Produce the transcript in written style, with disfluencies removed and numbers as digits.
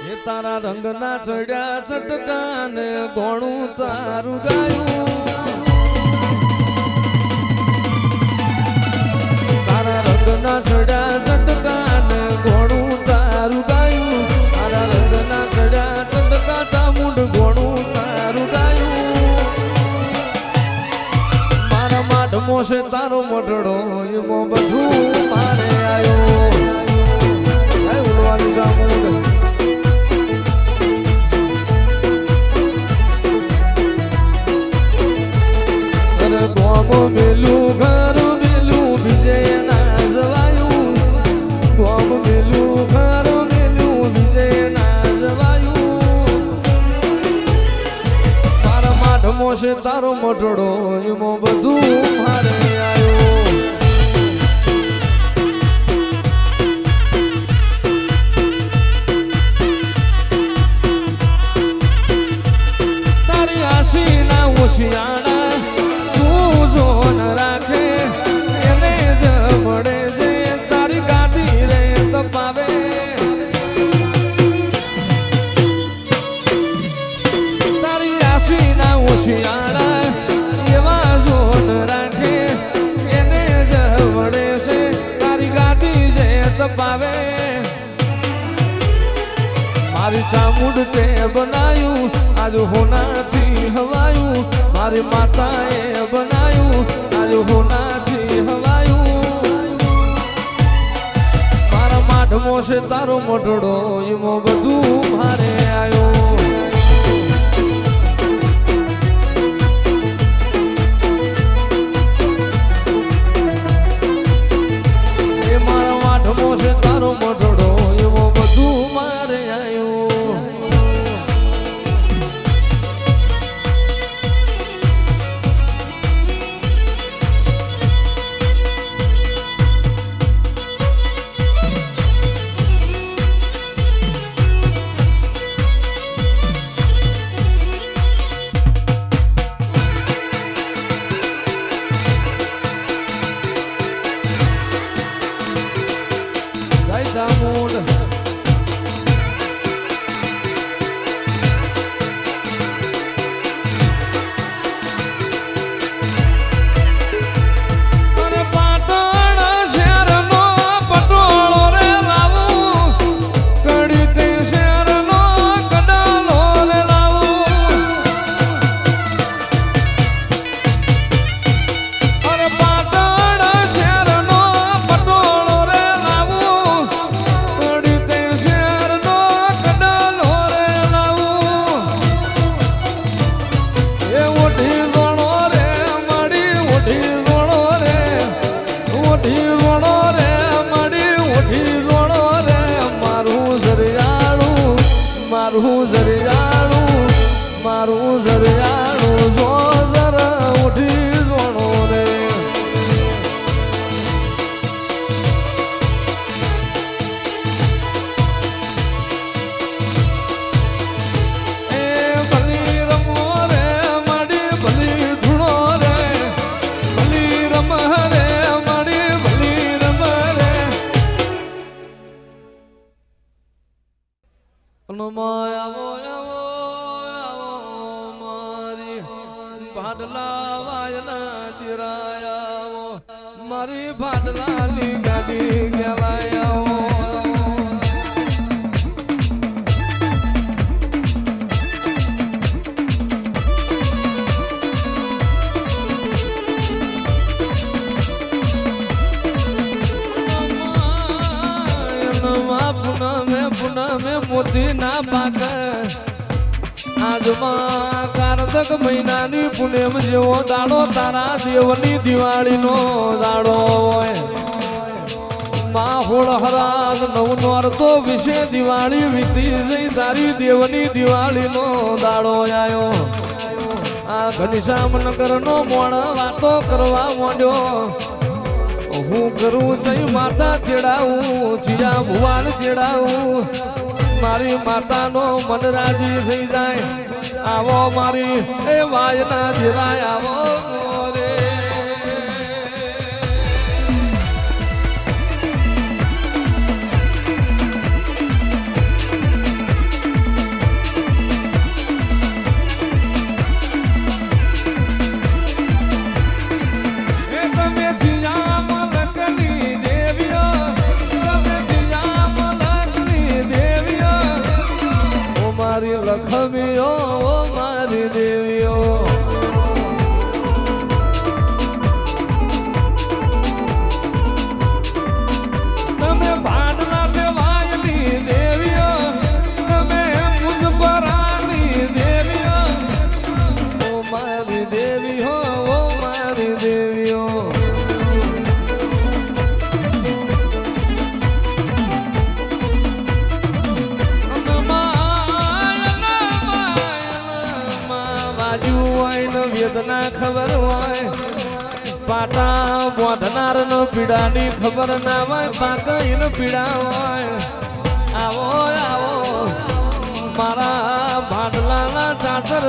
એ તારા રંગના ચડ્યા ચટકાને ગોણું તારું ગાયું તારા રંગના ચડ્યા ચટકાને ગોણું તારું ગાયું તારા રંગના ચડ્યા ચટકા ચામુંડ ગોણું તારું ગાયું મારા માઢમો છે તારો મોટડો એમાં બધું મારે આવ્યો ઉડવાનું ચામુંડ ગોમ મેલું ઘર મેલું વિજય ના જવાયું ગોમ મેલું ઘર મેલું વિજય ના જવાયું મારા માઢમો છે તારો મોટડો એમાં બધું મારે આવ્યો તારી આશી ના ઉશિયાણા જોન રાખે એને જ મળે છે તારી ગાડી રે તપાવે તારી આશી ના ઓશિયાળા એવા જોન રાખે એને જ મળે છે તારી ગાડી જે તપાવે મારી ચામુંડ તે બનાયું આજ હોનાથી હવાયું મારી માતાએ બનાયું આજ હોનાથી હવાયું મારા માઢમો છે તારો મોટડો એમાં બધું મારે આવ્યો એ મારા માઢમો છે તારો મોટડો એમાં બધું મારે આવ્યો મારું જરિયાળું જો જરા ઉઠી જોણો રે એ ભલી રમો રે માડી ભલી ધૂણો રે ભલી રમ રે માડી ભલી રમ રે માયા ભાડલા વાયના ચિરાયા મારી ભાડલાની ગાડી ગેલાયા પુનમે મોતી ના પાક આજમાં કારતક મહિનાની પુણ્યમ જેવો દાડો તારા દેવની દિવાળીનો દાડો હોય માહોળ હરાજ નવનોર તો વિશે દિવાળી વીતી જઈ તારી દેવની દિવાળીનો દાડો આવ્યો આ ઘનશ્યામનગરનો મોણ વાતો કરવા માંડ્યો હું કરું જઈ માતા ચેડાવું જીયા ભુવાન ચેડાવું મારી માતાનો મન રાજી થઈ જાય આવો મારી એ વાયના જીરાય આવો રે વેદના ખબર હોય પાટા બોધનાર નો પીડાની ખબર ના હોય પાકઈન પીડા હોય આવો આવો મારા ભાડલાના ચાતર